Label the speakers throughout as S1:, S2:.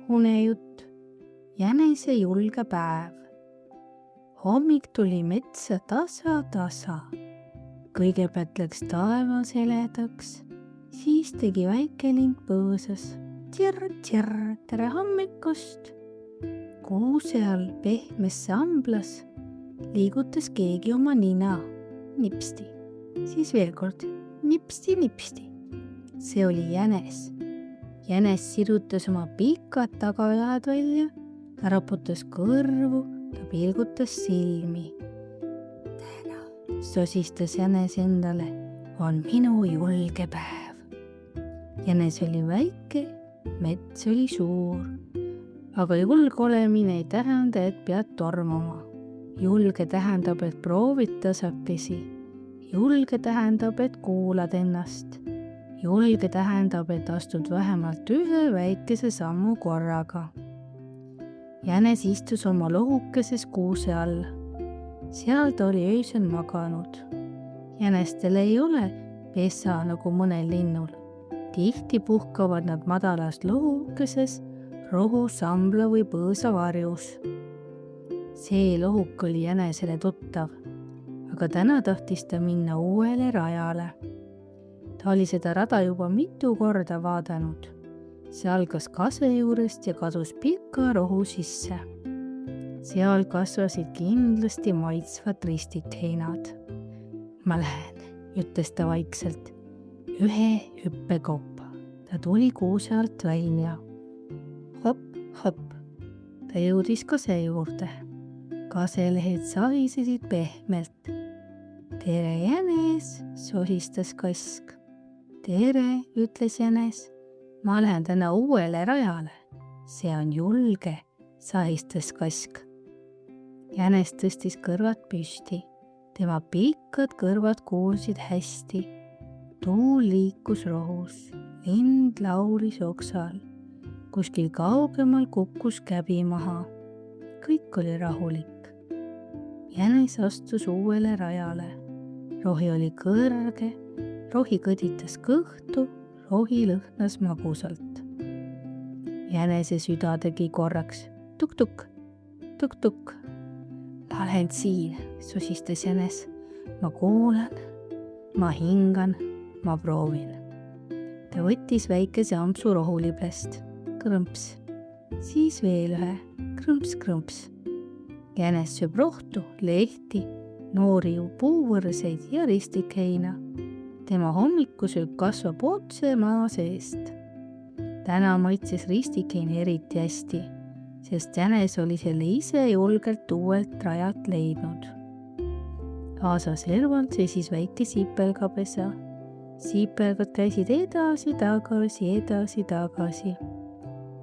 S1: Unejutt. Jänese julge päev. Hommik tuli metsa tasa. Kõigepealt läks taevas heledaks, siis tegi väike link põõsas. Tširr, tere hommikust. Kuuse all pehmes samblas liigutas keegi oma nina. Nipsti. Siis veel kord. Nipsti. See oli jänes. Jänes sirutas oma pikad tagajalad välja, ta raputas kõrvu, ta pilgutas silmi. Täna, sosistas jänes endale, on minu julge päev. Jänes oli väike, mets oli suur, aga julge olemine ei tähenda, et pead tormama. Julge tähendab, et proovid tasakesi. Julge tähendab, et kuulad ennast. Julge tähendab, et astud vähemalt ühe väikese sammu korraga. Jänes istus oma lohukeses kuuse all. Seal ta oli öösel maganud. Jänestel ei ole pesa nagu mõnel linnul. Tihti puhkavad nad madalas lohukeses, rohu, sambla või põõsa varjus. See lohuk oli jänesele tuttav, aga täna tahtis ta minna uuele rajale. Ta oli seda rada juba mitu korda vaadanud. See algas kase juurest ja kadus pika rohu sisse. Seal kasvasid kindlasti maitsvad ristheinad. Ma lähen, ütles ta vaikselt. Ühe hüppekaupa. Ta tuli kuuse alt välja. Hopp. Ta jõudis kase juurde. Kaselehed sahisesid pehmelt. Tere, jänes, sosistas kask. Tere, ütles jänes. Ma lähen täna uuele rajale. See on julge, sahistas kask. Jänes tõstis kõrvad püsti. Tema pikad kõrvad kuulsid hästi. Tuul liikus rohus. Lind laulis oksal. Kuskil kaugemal kukkus käbi maha. Kõik oli rahulik. Jänes astus uuele rajale. Rohi oli kõrge, rohi kõditas kõhtu, rohi lõhnas magusalt. Jänese süda tegi korraks tuk-tuk. Lähen siin, sosistas jänes. Ma kuulan, ma hingan, ma proovin. Ta võttis väikese ampsu rohuliblest. Krõmps, siis veel ühe. Krõmps. Jänes sööb rohtu, lehti, noori puuvõrseid ja ristikheina. Tema hommikusöök kasvab otse maa seest. Täna maitses ristikhein eriti hästi, sest jänes oli selle ise julgelt uuelt rajalt leidnud. Aasa servalt sesis väike sipelgapesa. Sipelgad käisid edasi.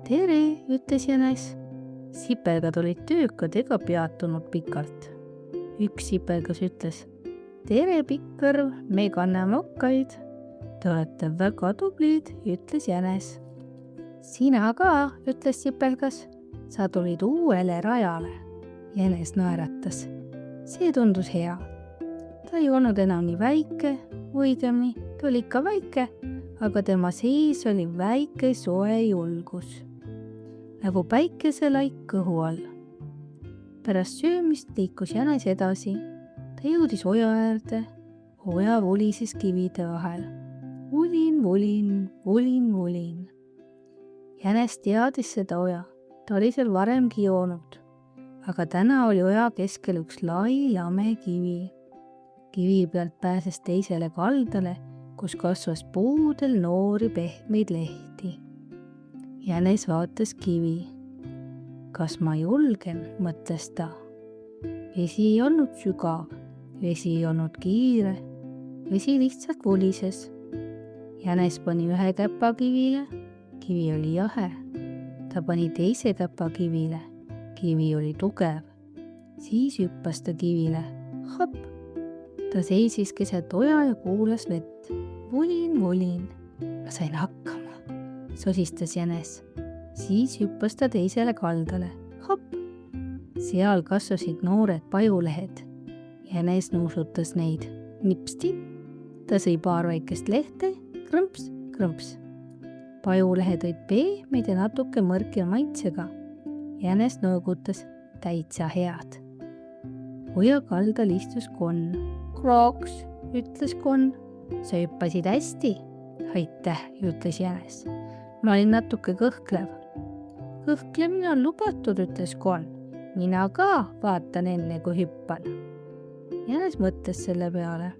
S1: Tere, ütles jänes. Sipelgad olid töökad ega peatunud pikalt. Üks sipelgas ütles, tere, pikkkõrv, me kanname okkaid. Te olete väga tublid, ütles jänes. Sina ka, ütles sipelgas. Sa tulid uuele rajale. Jänes naeratas. See tundus hea. Ta ei olnud enam nii väike, õigemini, ta oli ikka väike, aga tema sees oli väike soe julgus. Nagu päikeselaik kõhu all. Pärast söömist liikus jänes edasi. Ta jõudis oja äärde. Oja vulises kivide vahel. Vulin. Jänes teadis seda oja. Ta oli seal varemgi joonud. Aga täna oli oja keskel üks lai lame kivi. Kivi pealt pääses teisele kaldale, kus kasvas puudel noori pehmeid lehti. Jänes vaatas kivi. Kas ma julgen, mõtles ta. Vesi ei olnud sügav, vesi ei olnud kiire, vesi lihtsalt vulises. Jänes pani ühe käpa kivile, kivi oli jahe. Ta pani teise käpa kivile, kivi oli tugev. Siis hüppas ta kivile. Hopp! Ta seisis keset oja ja kuulas vett. Vulin. Ma sain hakkama. Sosistas jänes. Siis hüppas ta teisele kaldale. Hopp! Seal kasvasid noored pajulehed. Jänes nuusutas neid. Nipsti! Ta sõi paar väikest lehte. Krõmps. pajulehed olid pehmeid ja natuke mõrkja maitsega. Jänes noogutas, täitsa head. Oja kaldal istus konn. Krooks, ütles konn. Sa hüppasid hästi. Aitäh, ütles Jänes. Ma olin natuke kõhklev. Kõhklemine on lubatud, ütles konn. Mina ka vaatan enne, kui hüppan. Jänes mõtles selle peale.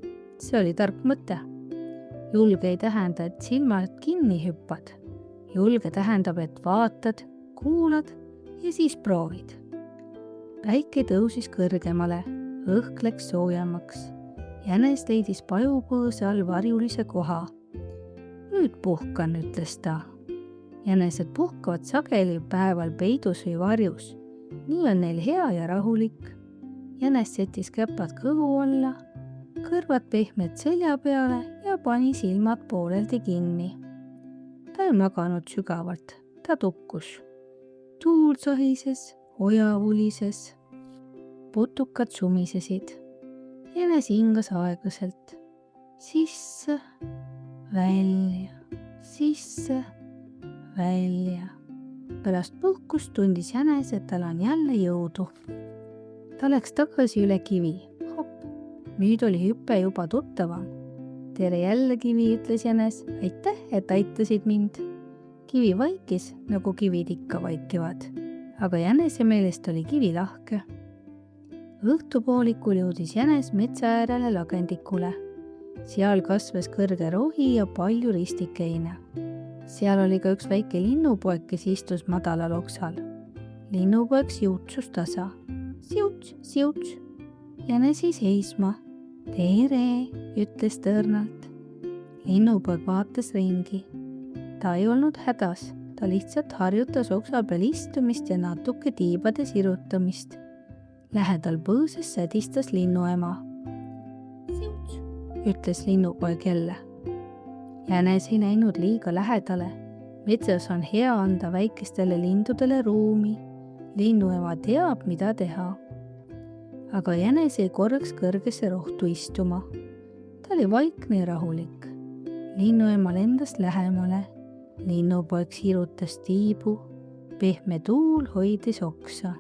S1: See oli tark mõte. Julge ei tähenda, et silmad kinni hüppad. Julge tähendab, et vaatad, kuulad ja siis proovid. Päike tõusis kõrgemale, õhk läks soojemaks. Jänes leidis pajupõõsa all varjulise koha. Nüüd puhkan, ütles ta. Jänesed puhkavad sageli päeval peidus või varjus. Nii on neil hea ja rahulik. Jänes sättis käpad kõhu alla, kõrvad pehmed selja peale ja pani silmad pooleldi kinni. Ta ei maganud sügavalt, ta tukkus. Tuul sahises, oja vulises, putukad sumisesid. Jänes hingas aeglaselt. Sisse, välja, sisse, välja. Pärast puhkust tundis Jänes, et tal on jälle jõudu. Ta läks tagasi üle kivi. Hopp, nüüd oli hüpe juba tuttavam. Tere jälle, kivi, ütles Jänes. Aitäh, et aitasid mind. Kivi vaikis, nagu kivid ikka vaikivad. Aga Jänese meelest oli kivi lahke. Õhtupoolikul jõudis Jänes metsa äärele lagendikule. Seal kasvas kõrge rohi ja palju ristikeine. Seal oli ka üks väike linnupoeg, kes istus madalal oksal. Linnupoeg siutsus tasa. Siuts, siuts. Jänes jäi seisma. Tere, ütles ta õrnalt. Linnupoeg vaatas ringi. Ta ei olnud hädas. Ta lihtsalt harjutas oksa peal istumist ja natuke tiibade sirutamist. Lähedal põõses sädistas linnuema. Siuts, ütles linnupoeg jälle. Jänes ei näinud liiga lähedale. Metsas on hea anda väikestele lindudele ruumi. Linnuema teab, mida teha. Aga Jänes jäi korraks kõrgesse rohtu istuma. Ta oli vaikne ja rahulik. Linnuema lendas lähemale. Linnupoeg sirutas tiibu. Pehme tuul hoidis oksa.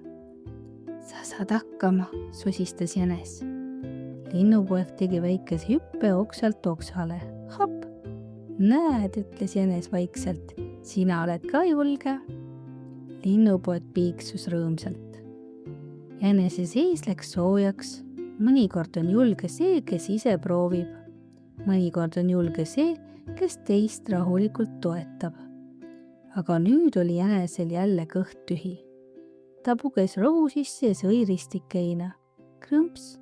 S1: Sa saad hakkama, susistas Jänes. Linnupoeg tegi väikese hüppe oksalt oksale. Hopp! Näed, ütles Jänes vaikselt, sina oled ka julge. Linnupoeg piiksus rõõmsalt. Jänese sees läks soojaks. Mõnikord on julge see, kes ise proovib. Mõnikord on julge see, kes teist rahulikult toetab. Aga nüüd oli Jänesel jälle kõht tühi. Ta puges rohu sisse ja sõi ristikeina. Krõmps,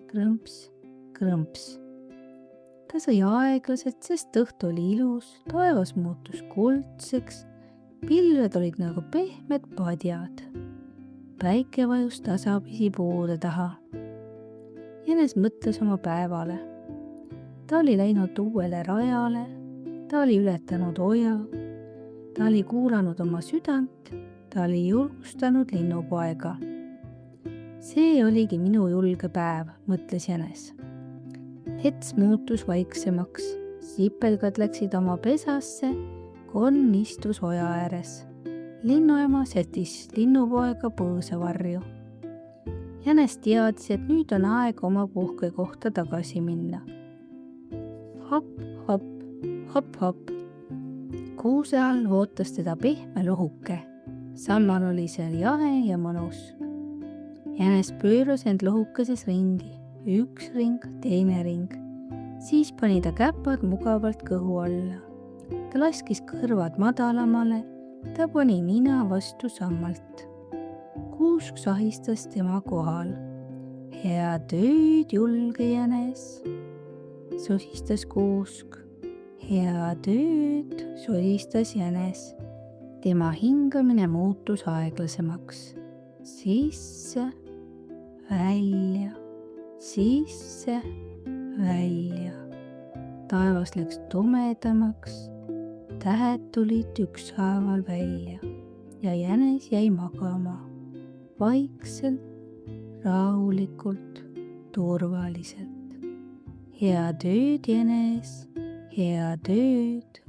S1: krõmps, krõmps. Ta sõi aeglaselt, sest õht oli ilus, taevas muutus kuldseks, pilved olid nagu pehmed padjad. Päike vajus tasapisi puude taha. Jänes mõtles oma päevale. Ta oli läinud uuele rajale, ta oli ületanud oja, ta oli kuulanud oma südant, ta oli julgustanud linnupoega. See oligi minu julge päev, mõtles Jänes. Hets muutus vaiksemaks, sipelgad läksid oma pesasse, konn istus oja ääres. Linnuema sättis linnupoega põõsavarju. Jänes teadis, et nüüd on aeg oma puhkekohta tagasi minna. Hopp, hopp, hopp, hopp. Kuuse all ootas teda pehme lohuke. Samal oli seal jahe ja mõnus. Jänes pööras end lohukeses ringi. Üks ring, teine ring. Siis pani ta käpad mugavalt kõhu alla. Ta laskis kõrvad madalamale, ta pani nina vastu sammalt. Kuusk sahistas tema kohal. Hea tööd, julge Jänes, susistas kuusk. Hea tööd, susistas Jänes. Tema hingamine muutus aeglasemaks. Sisse, välja. Sisse, välja. Taevas läks tumedamaks. Tähed tulid ükshaaval välja ja Jänes jäi magama. Vaikselt, rahulikult, turvaliselt. Head ööd, Jänes, head ööd,